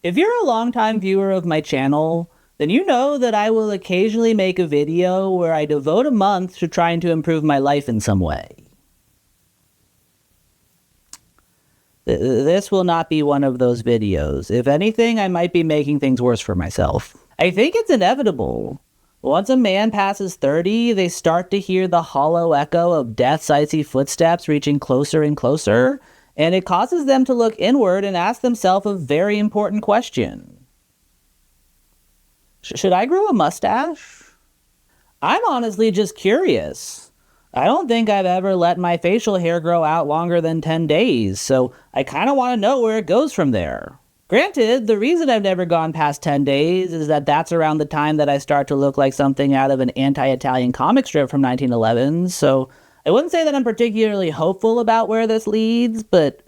If you're a longtime viewer of my channel, then you know that I will occasionally make a video where I devote a month to trying to improve my life in some way. This will not be one of those videos. If anything, I might be making things worse for myself. I think it's inevitable. Once a man passes 30, they start to hear the hollow echo of death's icy footsteps reaching closer and closer, and it causes them to look inward and ask themselves a very important question. Should I grow a mustache? I'm honestly just curious. I don't think I've ever let my facial hair grow out longer than 10 days, so I kind of want to know where it goes from there. Granted, the reason I've never gone past 10 days is that that's around the time that I start to look like something out of an anti-Italian comic strip from 1911, so I wouldn't say that I'm particularly hopeful about where this leads, but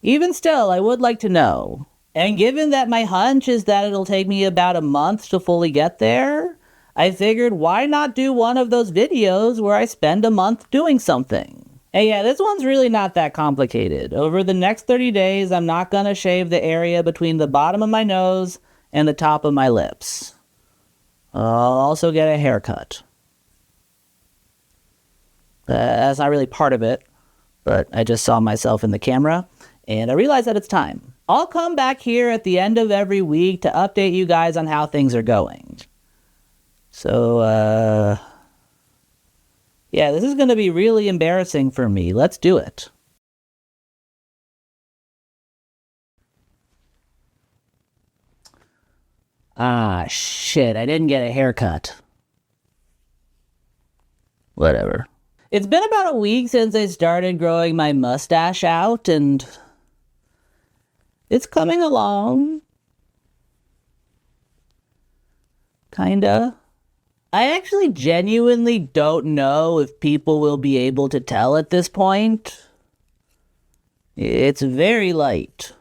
even still, I would like to know. And given that my hunch is that it'll take me about a month to fully get there, I figured why not do one of those videos where I spend a month doing something. And yeah, this one's really not that complicated. Over the next 30 days, I'm not gonna shave the area between the bottom of my nose and the top of my lips. I'll also get a haircut. That's not really part of it, but I just saw myself in the camera, and I realized that it's time. I'll come back here at the end of every week to update you guys on how things are going. So, yeah, this is going to be really embarrassing for me. Let's do it. Ah, shit, I didn't get a haircut. Whatever. It's been about a week since I started growing my mustache out, and it's coming along. Kinda. I actually genuinely don't know if people will be able to tell at this point. It's very light.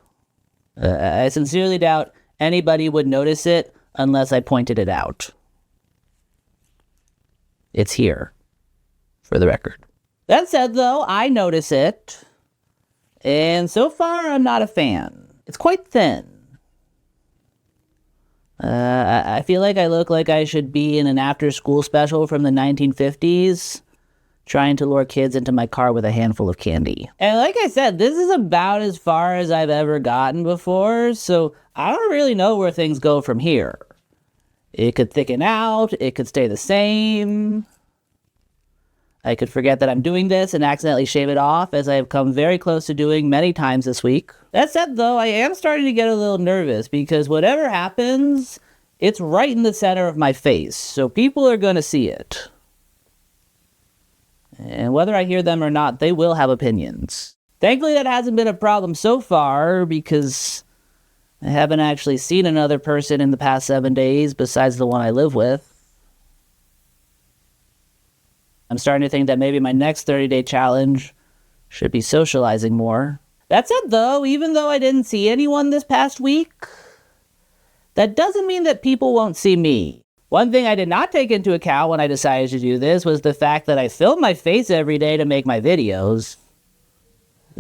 I sincerely doubt anybody would notice it unless I pointed it out. It's here, for the record. That said, though, I notice it, and so far I'm not a fan. It's quite thin. I feel like I look like I should be in an after-school special from the 1950s, trying to lure kids into my car with a handful of candy. And like I said, this is about as far as I've ever gotten before, so I don't really know where things go from here. It could thicken out, it could stay the same. I could forget that I'm doing this and accidentally shave it off, as I have come very close to doing many times this week. That said, though, I am starting to get a little nervous, because whatever happens, it's right in the center of my face, so people are going to see it. And whether I hear them or not, they will have opinions. Thankfully, that hasn't been a problem so far, because I haven't actually seen another person in the past 7 days besides the one I live with. I'm starting to think that maybe my next 30-day challenge should be socializing more. That said, though, even though I didn't see anyone this past week, that doesn't mean that people won't see me. One thing I did not take into account when I decided to do this was the fact that I film my face every day to make my videos.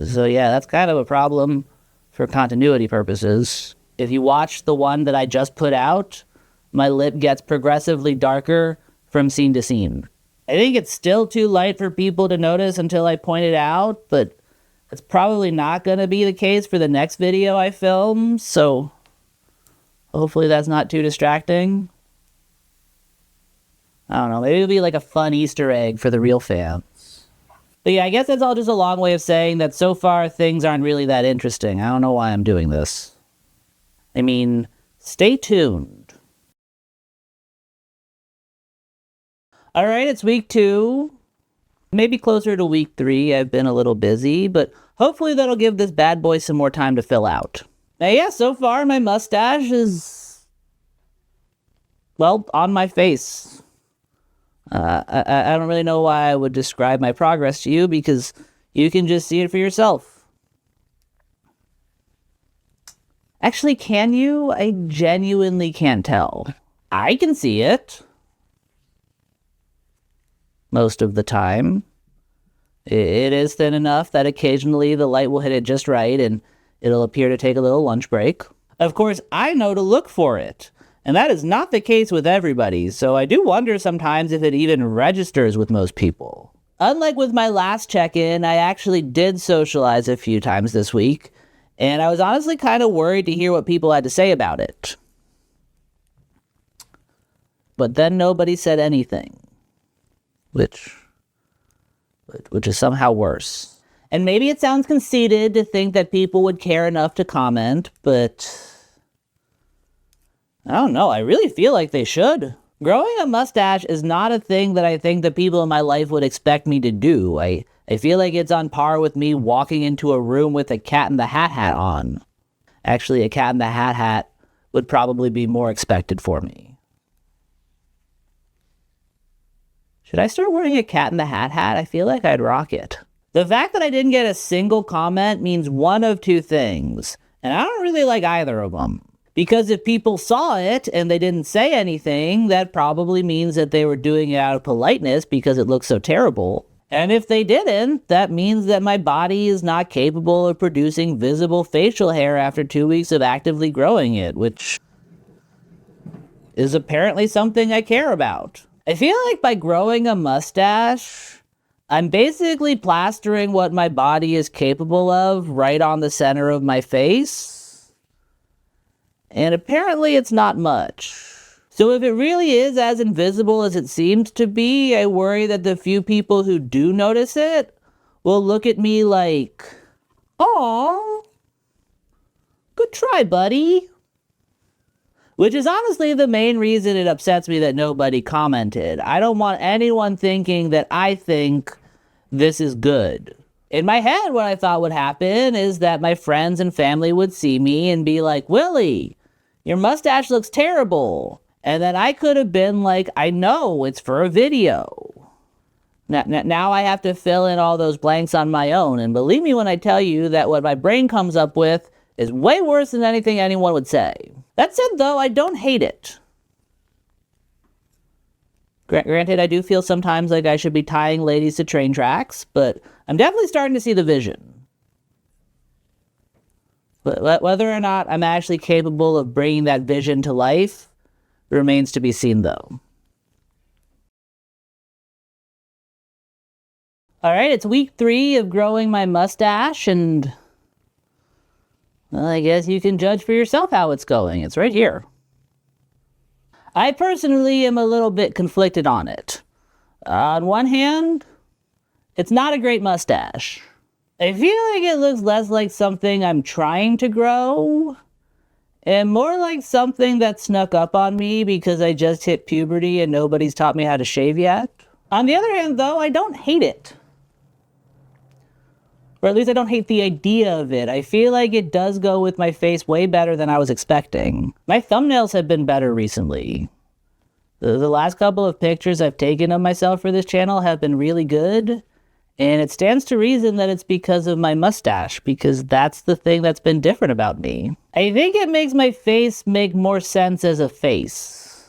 So yeah, that's kind of a problem for continuity purposes. If you watch the one that I just put out, my lip gets progressively darker from scene to scene. I think it's still too light for people to notice until I point it out, but it's probably not going to be the case for the next video I film, so hopefully that's not too distracting. I don't know, maybe it'll be like a fun Easter egg for the real fans. But yeah, I guess that's all just a long way of saying that so far things aren't really that interesting. I don't know why I'm doing this. I mean, stay tuned. Alright, it's week 2. Maybe closer to week 3. I've been a little busy, but hopefully that'll give this bad boy some more time to fill out. Now yeah, so far my mustache is, well, on my face. I don't really know why I would describe my progress to you, because you can just see it for yourself. Actually, can you? I genuinely can't tell. I can see it. Most of the time. It is thin enough that occasionally the light will hit it just right and it'll appear to take a little lunch break. Of course, I know to look for it, and that is not the case with everybody, so I do wonder sometimes if it even registers with most people. Unlike with my last check-in, I actually did socialize a few times this week, and I was honestly kind of worried to hear what people had to say about it. But then nobody said anything, which is somehow worse. And maybe it sounds conceited to think that people would care enough to comment, but I don't know, I really feel like they should. Growing a mustache is not a thing that I think the people in my life would expect me to do. I feel like it's on par with me walking into a room with a Cat in the Hat hat on. Actually, a Cat in the Hat hat would probably be more expected for me. Should I start wearing a Cat in the Hat hat? I feel like I'd rock it. The fact that I didn't get a single comment means one of two things, and I don't really like either of them. Because if people saw it and they didn't say anything, that probably means that they were doing it out of politeness because it looks so terrible. And if they didn't, that means that my body is not capable of producing visible facial hair after 2 weeks of actively growing it, which is apparently something I care about. I feel like by growing a mustache, I'm basically plastering what my body is capable of right on the center of my face. And apparently it's not much. So if it really is as invisible as it seems to be, I worry that the few people who do notice it will look at me like, "Aw, good try, buddy." Which is honestly the main reason it upsets me that nobody commented. I don't want anyone thinking that I think this is good. In my head, what I thought would happen is that my friends and family would see me and be like, "Willie, your mustache looks terrible." And then I could have been like, "I know, it's for a video." Now I have to fill in all those blanks on my own. And believe me when I tell you that what my brain comes up with is way worse than anything anyone would say. That said, though, I don't hate it. Granted, I do feel sometimes like I should be tying ladies to train tracks, but I'm definitely starting to see the vision. But whether or not I'm actually capable of bringing that vision to life remains to be seen, though. All right, it's week 3 of growing my mustache, and well, I guess you can judge for yourself how it's going. It's right here. I personally am a little bit conflicted on it. On one hand, it's not a great mustache. I feel like it looks less like something I'm trying to grow, and more like something that snuck up on me because I just hit puberty and nobody's taught me how to shave yet. On the other hand, though, I don't hate it. Or at least I don't hate the idea of it. I feel like it does go with my face way better than I was expecting. My thumbnails have been better recently. The last couple of pictures I've taken of myself for this channel have been really good. And it stands to reason that it's because of my mustache, because that's the thing that's been different about me. I think it makes my face make more sense as a face.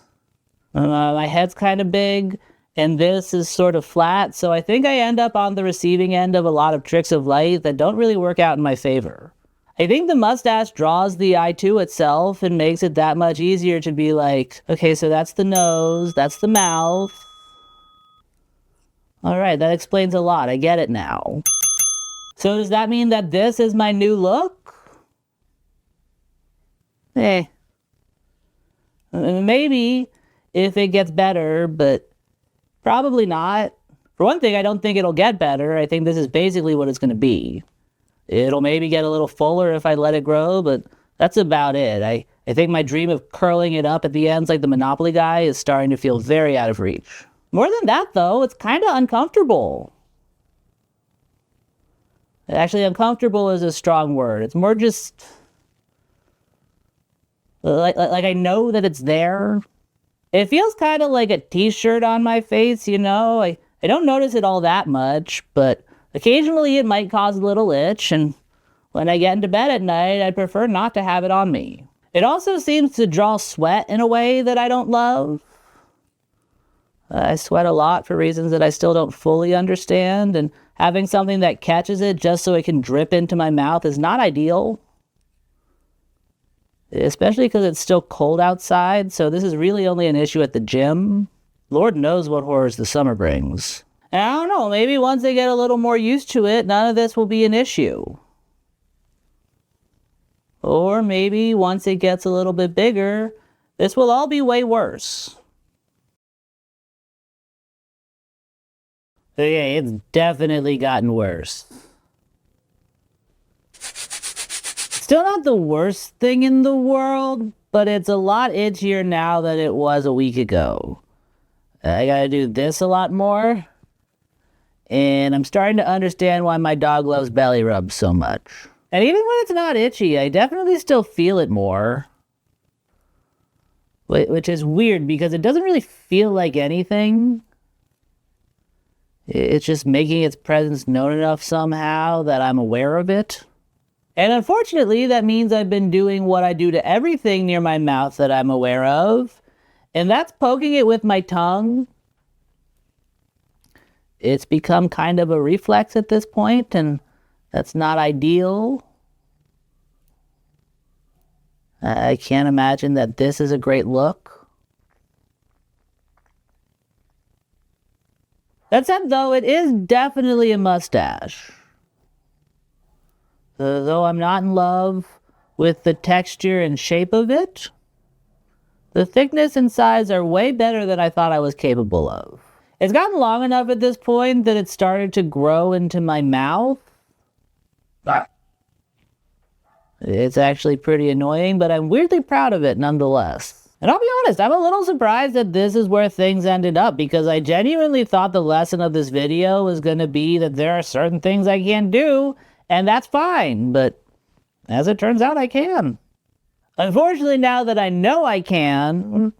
My head's kind of big, and this is sort of flat, so I think I end up on the receiving end of a lot of tricks of light that don't really work out in my favor. I think the mustache draws the eye to itself and makes it that much easier to be like, okay, so that's the nose, that's the mouth. All right, that explains a lot. I get it now. So does that mean that this is my new look? Maybe if it gets better, but probably not. For one thing, I don't think it'll get better. I think this is basically what it's going to be. It'll maybe get a little fuller if I let it grow, but that's about it. I think my dream of curling it up at the ends like the Monopoly guy is starting to feel very out of reach. More than that, though, it's kind of uncomfortable. Actually, uncomfortable is a strong word. It's more just like I know that it's there. It feels kind of like a t-shirt on my face, you know? I don't notice it all that much, but occasionally it might cause a little itch, and when I get into bed at night, I prefer not to have it on me. It also seems to draw sweat in a way that I don't love. I sweat a lot for reasons that I still don't fully understand, and having something that catches it just so it can drip into my mouth is not ideal. especially because it's still cold outside, so this is really only an issue at the gym. Lord knows what horrors the summer brings. And I don't know, maybe once they get a little more used to it, none of this will be an issue. Or maybe once it gets a little bit bigger, this will all be way worse. Okay, it's definitely gotten worse. Still not the worst thing in the world, but it's a lot itchier now than it was a week ago. I gotta do this a lot more. And I'm starting to understand why my dog loves belly rubs so much. And even when it's not itchy, I definitely still feel it more. Which is weird because it doesn't really feel like anything. It's just making its presence known enough somehow that I'm aware of it. And unfortunately, that means I've been doing what I do to everything near my mouth that I'm aware of. And that's poking it with my tongue. It's become kind of a reflex at this point, and that's not ideal. I can't imagine that this is a great look. That said, though, it is definitely a mustache. Though I'm not in love with the texture and shape of it, the thickness and size are way better than I thought I was capable of. It's gotten long enough at this point that it started to grow into my mouth. It's actually pretty annoying, but I'm weirdly proud of it nonetheless. And I'll be honest, I'm a little surprised that this is where things ended up, because I genuinely thought the lesson of this video was going to be that there are certain things I can't do, and that's fine, but as it turns out, I can. Unfortunately, now that I know I can,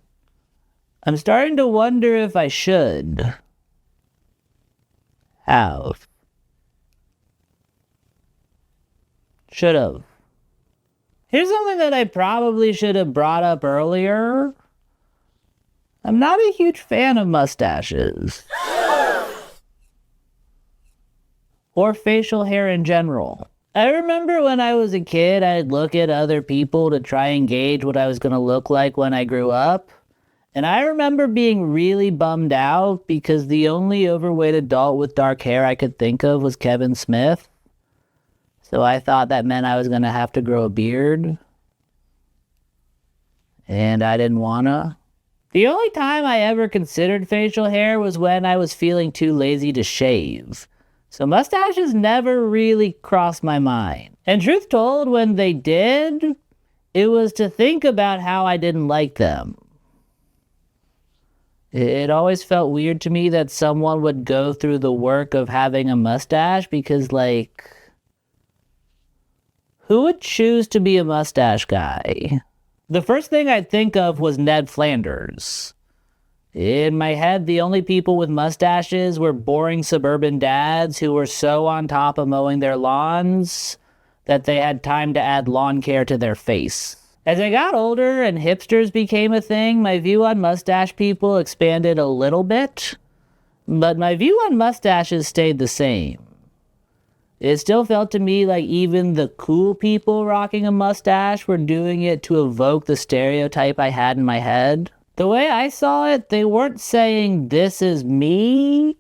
I'm starting to wonder if I should have. Should have. Here's something that I probably should have brought up earlier. I'm not a huge fan of mustaches. Or facial hair in general. I remember when I was a kid, I'd look at other people to try and gauge what I was going to look like when I grew up. And I remember being really bummed out because the only overweight adult with dark hair I could think of was Kevin Smith. So I thought that meant I was going to have to grow a beard. And I didn't wanna. The only time I ever considered facial hair was when I was feeling too lazy to shave. So mustaches never really crossed my mind. And truth told, when they did, it was to think about how I didn't like them. It always felt weird to me that someone would go through the work of having a mustache because, like, who would choose to be a mustache guy? The first thing I'd think of was Ned Flanders. In my head, the only people with mustaches were boring suburban dads who were so on top of mowing their lawns that they had time to add lawn care to their face. As I got older and hipsters became a thing, my view on mustache people expanded a little bit, but my view on mustaches stayed the same. It still felt to me like even the cool people rocking a mustache were doing it to evoke the stereotype I had in my head. The way I saw it, they weren't saying, "This is me,"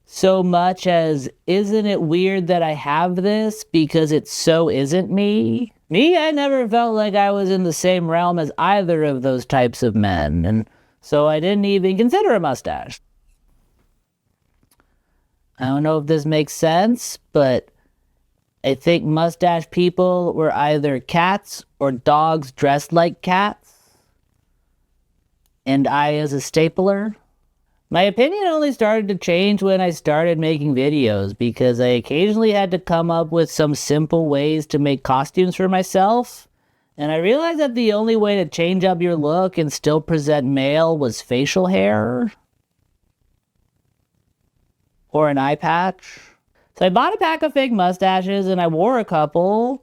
so much as, "Isn't it weird that I have this because it so isn't me?" Me, I never felt like I was in the same realm as either of those types of men, and so I didn't even consider a mustache. I don't know if this makes sense, but I think mustache people were either cats or dogs dressed like cats. And I as a stapler. My opinion only started to change when I started making videos because I occasionally had to come up with some simple ways to make costumes for myself. And I realized that the only way to change up your look and still present male was facial hair. Or an eye patch. So I bought a pack of fake mustaches and I wore a couple.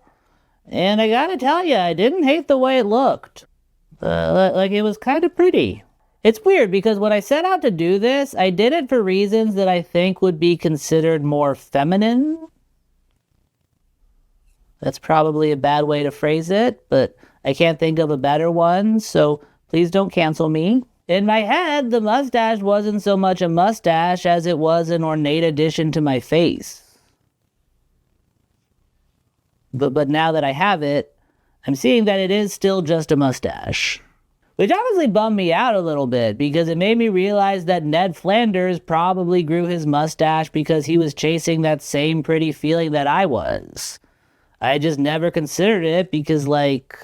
And I gotta tell you, I didn't hate the way it looked. Like it was kind of pretty. It's weird because when I set out to do this, I did it for reasons that I think would be considered more feminine. That's probably a bad way to phrase it, but I can't think of a better one, so please don't cancel me. In my head, the mustache wasn't so much a mustache as it was an ornate addition to my face. But now that I have it, I'm seeing that it is still just a mustache. Which obviously bummed me out a little bit, because it made me realize that Ned Flanders probably grew his mustache because he was chasing that same pretty feeling that I was. I just never considered it because, like,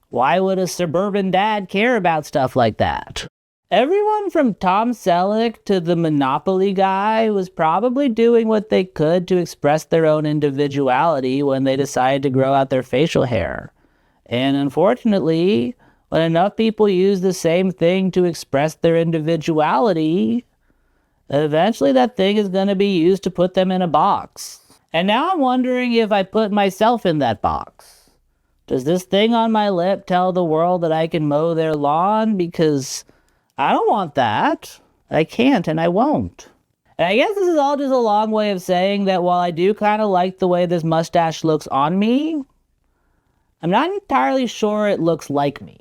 why would a suburban dad care about stuff like that? Everyone from Tom Selleck to the Monopoly guy was probably doing what they could to express their own individuality when they decided to grow out their facial hair. And unfortunately, when enough people use the same thing to express their individuality, eventually that thing is going to be used to put them in a box. And now I'm wondering if I put myself in that box. Does this thing on my lip tell the world that I can mow their lawn? Because I don't want that. I can't and I won't. And I guess this is all just a long way of saying that while I do kind of like the way this mustache looks on me, I'm not entirely sure it looks like me.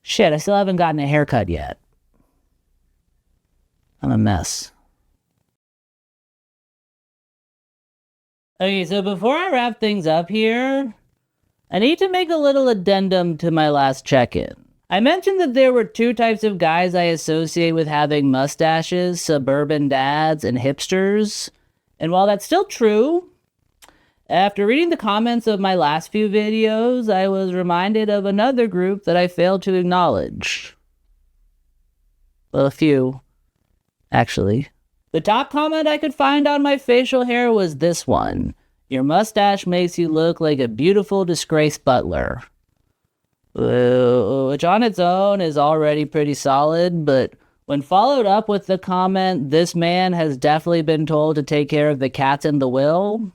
Shit, I still haven't gotten a haircut yet. I'm a mess. Okay, so before I wrap things up here, I need to make a little addendum to my last check-in. I mentioned that there were two types of guys I associate with having mustaches, suburban dads and hipsters. And while that's still true, after reading the comments of my last few videos, I was reminded of another group that I failed to acknowledge. Well, a few, actually. The top comment I could find on my facial hair was this one. Your mustache makes you look like a beautiful, disgraced butler. Which on its own is already pretty solid, but when followed up with the comment, this man has definitely been told to take care of the cats in the will,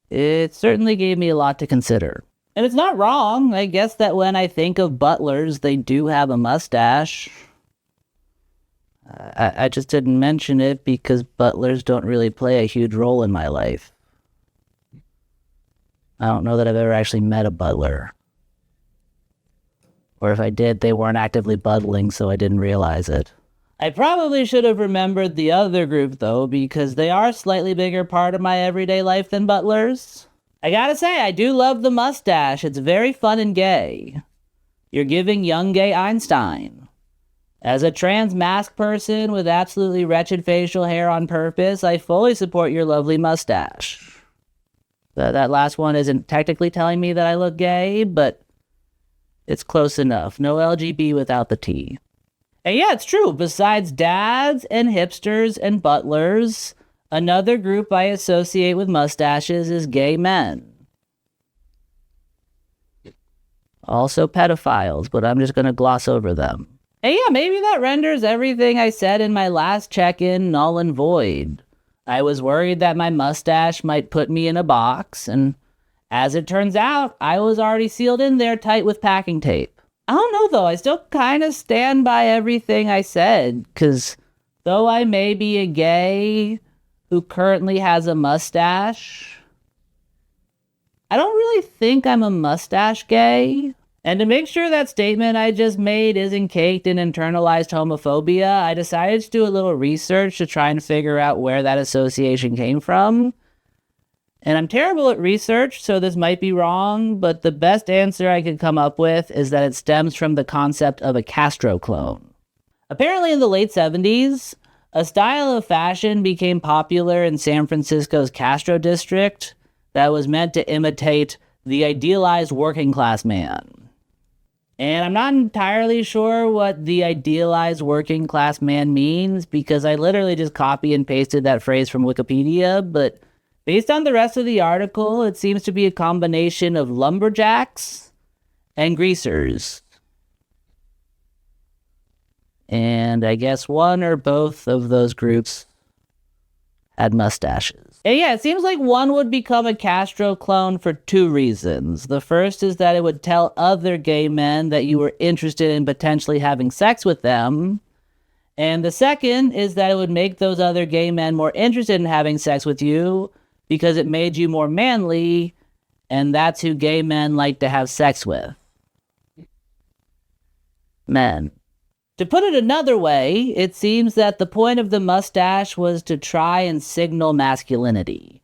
it certainly gave me a lot to consider. And it's not wrong. I guess that when I think of butlers, they do have a mustache. I just didn't mention it because butlers don't really play a huge role in my life. I don't know that I've ever actually met a butler. Or if I did, they weren't actively butling, so I didn't realize it. I probably should have remembered the other group, though, because they are a slightly bigger part of my everyday life than butlers. I gotta say, I do love the mustache. It's very fun and gay. You're giving young gay Einstein. As a trans mask person with absolutely wretched facial hair on purpose, I fully support your lovely mustache. That last one isn't technically telling me that I look gay, but it's close enough. No LGB without the T. And yeah, it's true. Besides dads and hipsters and butlers, another group I associate with mustaches is gay men. Also pedophiles, but I'm just going to gloss over them. And yeah, maybe that renders everything I said in my last check-in null and void. I was worried that my mustache might put me in a box, and as it turns out, I was already sealed in there tight with packing tape. I don't know though, I still kind of stand by everything I said, because though I may be a gay who currently has a mustache, I don't really think I'm a mustache gay. And to make sure that statement I just made isn't caked in internalized homophobia, I decided to do a little research to try and figure out where that association came from. And I'm terrible at research, so this might be wrong, but the best answer I could come up with is that it stems from the concept of a Castro clone. Apparently in the late 70s, a style of fashion became popular in San Francisco's Castro district that was meant to imitate the idealized working class man. And I'm not entirely sure what the idealized working class man means because I literally just copy and pasted that phrase from Wikipedia, but based on the rest of the article, it seems to be a combination of lumberjacks and greasers. And I guess one or both of those groups had mustaches. And yeah, it seems like one would become a Castro clone for two reasons. The first is that it would tell other gay men that you were interested in potentially having sex with them. And the second is that it would make those other gay men more interested in having sex with you because it made you more manly, and that's who gay men like to have sex with. Men. To put it another way, it seems that the point of the mustache was to try and signal masculinity.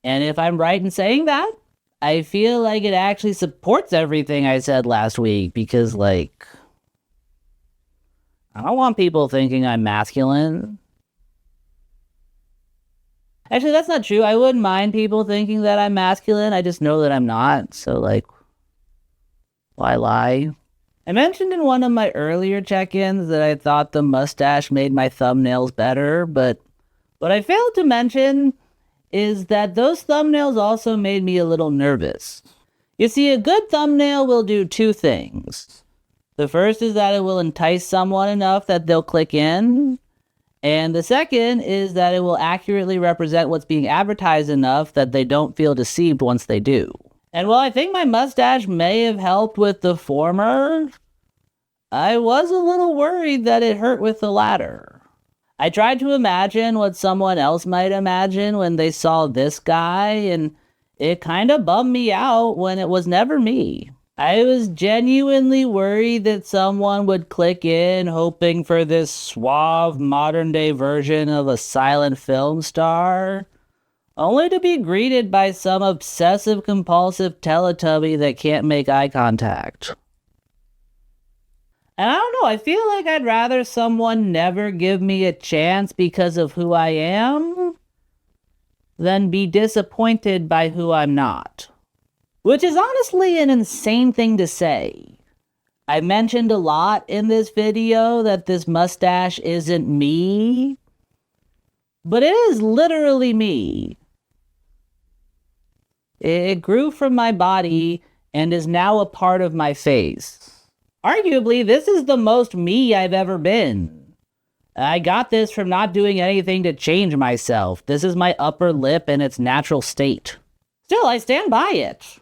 And if I'm right in saying that, I feel like it actually supports everything I said last week, because, like, I don't want people thinking I'm masculine. Actually, that's not true. I wouldn't mind people thinking that I'm masculine. I just know that I'm not. So, like, why lie? I mentioned in one of my earlier check-ins that I thought the mustache made my thumbnails better, but what I failed to mention is that those thumbnails also made me a little nervous. You see, a good thumbnail will do two things. The first is that it will entice someone enough that they'll click in, and the second is that it will accurately represent what's being advertised enough that they don't feel deceived once they do. And while I think my mustache may have helped with the former, I was a little worried that it hurt with the latter. I tried to imagine what someone else might imagine when they saw this guy, and it kind of bummed me out when it was never me. I was genuinely worried that someone would click in hoping for this suave modern-day version of a silent film star, only to be greeted by some obsessive-compulsive Teletubby that can't make eye contact. And I don't know, I feel like I'd rather someone never give me a chance because of who I am than be disappointed by who I'm not. Which is honestly an insane thing to say. I mentioned a lot in this video that this mustache isn't me, but it is literally me. It grew from my body and is now a part of my face. Arguably, this is the most me I've ever been. I got this from not doing anything to change myself. This is my upper lip in its natural state. Still, I stand by it.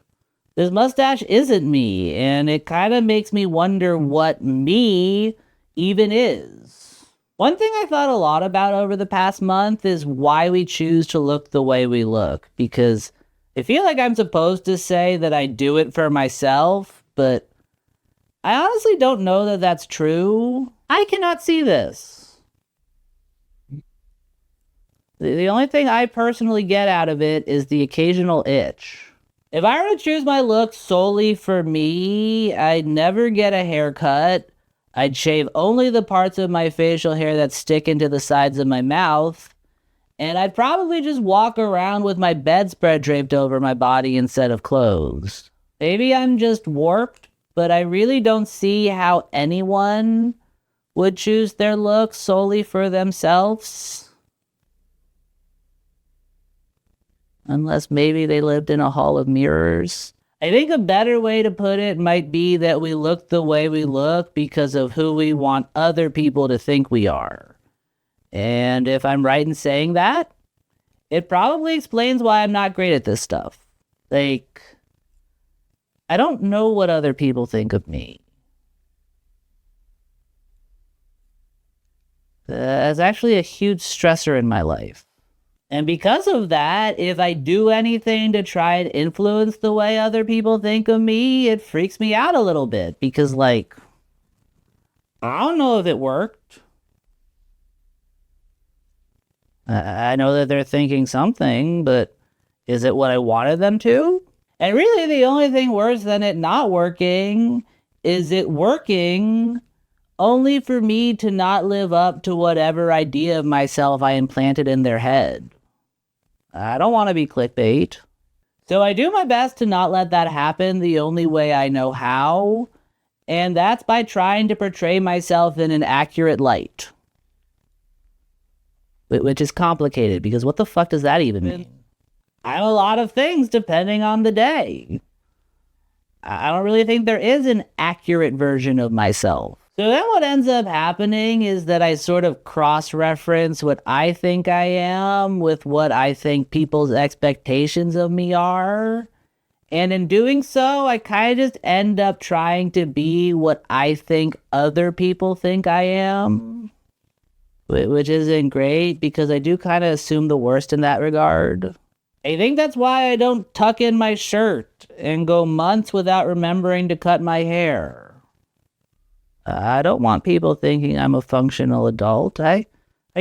This mustache isn't me, and it kind of makes me wonder what me even is. One thing I thought a lot about over the past month is why we choose to look the way we look, because I feel like I'm supposed to say that I do it for myself, but I honestly don't know that that's true. I cannot see this. The only thing I personally get out of it is the occasional itch. If I were to choose my look solely for me, I'd never get a haircut. I'd shave only the parts of my facial hair that stick into the sides of my mouth. And I'd probably just walk around with my bedspread draped over my body instead of clothes. Maybe I'm just warped, but I really don't see how anyone would choose their look solely for themselves. Unless maybe they lived in a hall of mirrors. I think a better way to put it might be that we look the way we look because of who we want other people to think we are. And if I'm right in saying that, it probably explains why I'm not great at this stuff. Like, I don't know what other people think of me. That's actually a huge stressor in my life. And because of that, if I do anything to try and influence the way other people think of me, it freaks me out a little bit. Because, like, I don't know if it worked. I know that they're thinking something, but is it what I wanted them to? And really, the only thing worse than it not working is it working only for me to not live up to whatever idea of myself I implanted in their head. I don't want to be clickbait. So I do my best to not let that happen the only way I know how, and that's by trying to portray myself in an accurate light. Which is complicated, because what the fuck does that even mean? I'm a lot of things depending on the day. I don't really think there is an accurate version of myself. So then what ends up happening is that I sort of cross-reference what I think I am with what I think people's expectations of me are. And in doing so, I kind of just end up trying to be what I think other people think I am. Which isn't great, because I do kind of assume the worst in that regard. I think that's why I don't tuck in my shirt and go months without remembering to cut my hair. I don't want people thinking I'm a functional adult. I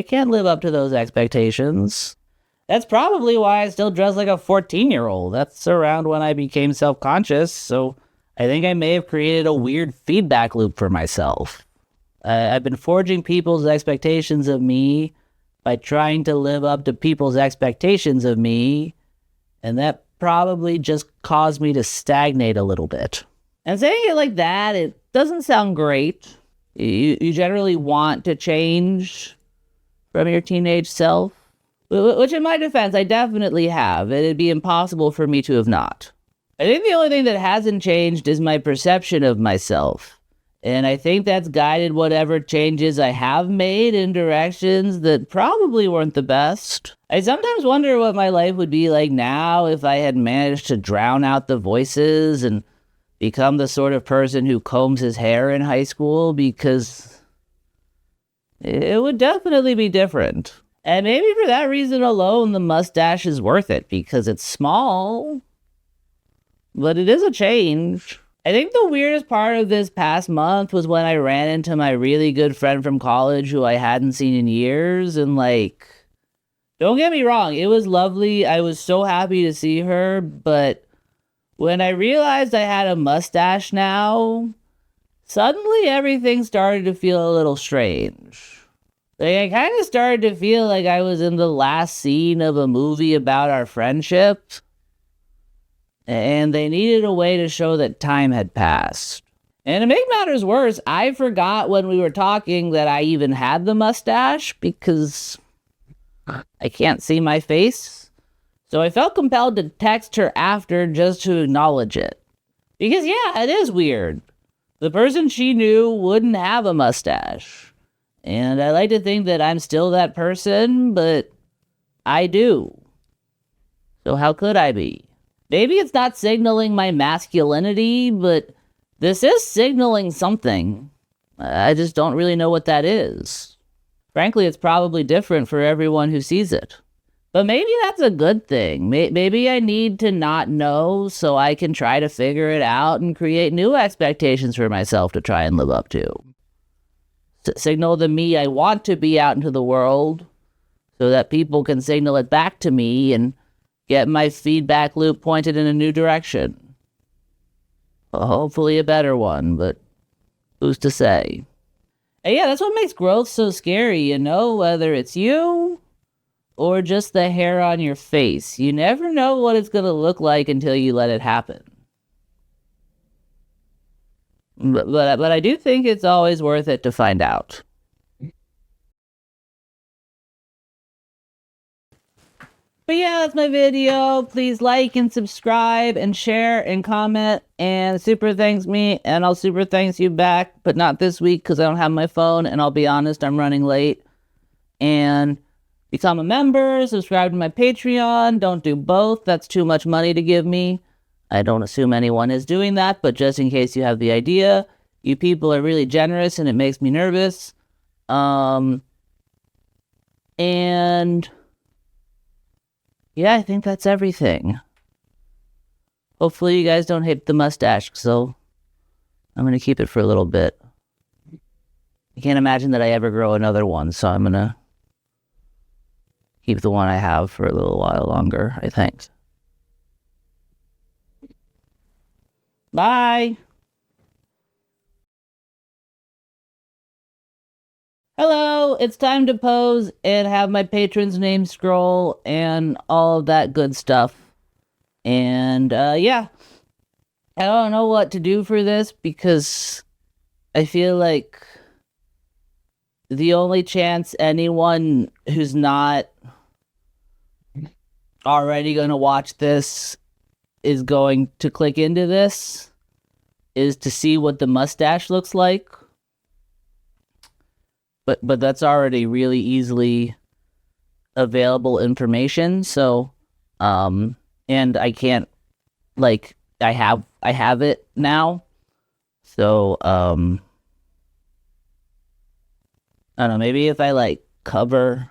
can't live up to those expectations. That's probably why I still dress like a 14-year-old. That's around when I became self-conscious, so I think I may have created a weird feedback loop for myself. I've been forging people's expectations of me by trying to live up to people's expectations of me, and that probably just caused me to stagnate a little bit. And saying it like that, it doesn't sound great. You generally want to change from your teenage self, which in my defense, I definitely have. It'd be impossible for me to have not. I think the only thing that hasn't changed is my perception of myself. And I think that's guided whatever changes I have made in directions that probably weren't the best. I sometimes wonder what my life would be like now if I had managed to drown out the voices and become the sort of person who combs his hair in high school, because it would definitely be different. And maybe for that reason alone, the mustache is worth it, because it's small, but it is a change. I think the weirdest part of this past month was when I ran into my really good friend from college who I hadn't seen in years, and don't get me wrong, it was lovely. I was so happy to see her, but when I realized I had a mustache now, suddenly everything started to feel a little strange. I kind of started to feel like I was in the last scene of a movie about our friendship, and they needed a way to show that time had passed. And to make matters worse, I forgot when we were talking that I even had the mustache, because I can't see my face. So I felt compelled to text her after just to acknowledge it. Because yeah, it is weird. The person she knew wouldn't have a mustache. And I like to think that I'm still that person, but I do. So how could I be? Maybe it's not signaling my masculinity, but this is signaling something. I just don't really know what that is. Frankly, it's probably different for everyone who sees it. But maybe that's a good thing. Maybe I need to not know so I can try to figure it out and create new expectations for myself to try and live up to. Signal the me I want to be out into the world so that people can signal it back to me and get my feedback loop pointed in a new direction. Hopefully a better one, but who's to say? And yeah, that's what makes growth so scary, whether it's you or just the hair on your face. You never know what it's going to look like until you let it happen. But I do think it's always worth it to find out. But yeah, that's my video. Please like and subscribe and share and comment and super thanks me, and I'll super thanks you back, but not this week because I don't have my phone, and I'll be honest, I'm running late. And become a member, subscribe to my Patreon. Don't do both. That's too much money to give me. I don't assume anyone is doing that, but just in case you have the idea, you people are really generous and it makes me nervous. And yeah, I think that's everything. Hopefully you guys don't hate the mustache, so I'm going to keep it for a little bit. I can't imagine that I ever grow another one, so I'm going to keep the one I have for a little while longer, I think. Bye! Hello, it's time to pose and have my patron's name scroll and all of that good stuff. And yeah, I don't know what to do for this because I feel like the only chance anyone who's not already going to watch this is going to click into this is to see what the mustache looks like. But that's already really easily available information. So, and I can't, I have it now. So, I don't know, maybe if I cover,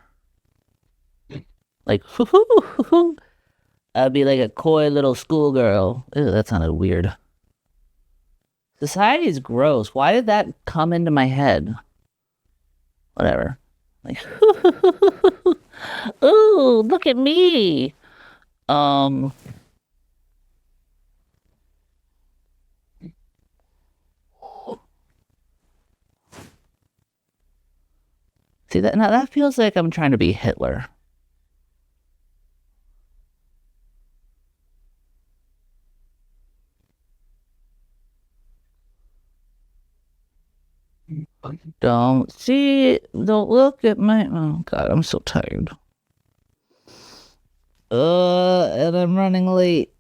I'd be like a coy little schoolgirl. Ew, that sounded weird. Society is gross. Why did that come into my head? Whatever. Like, ooh, look at me. Um, See that now that feels like I'm trying to be Hitler. Don't look at my. Oh God, I'm so tired. And I'm running late.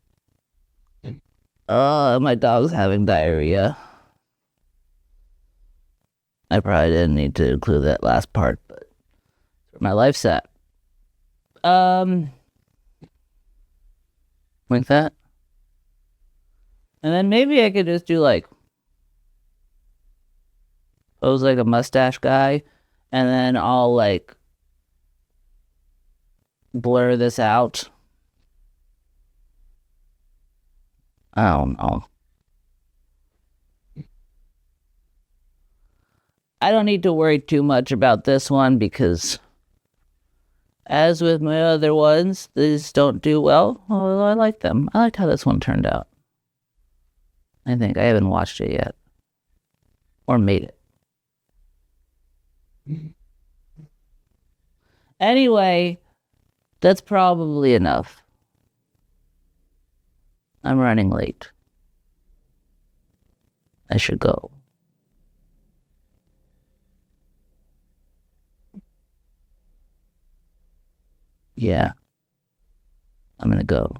My dog's having diarrhea. I probably didn't need to include that last part, but my life's at. Um, like that. And then maybe I could just do like pose like a mustache guy, and then I'll like blur this out. I don't know. I don't need to worry too much about this one because, as with my other ones, these don't do well. Although I like them. I like how this one turned out. I think I haven't watched it yet. Or made it. Anyway, that's probably enough. I'm running late. I should go. Yeah, I'm gonna go.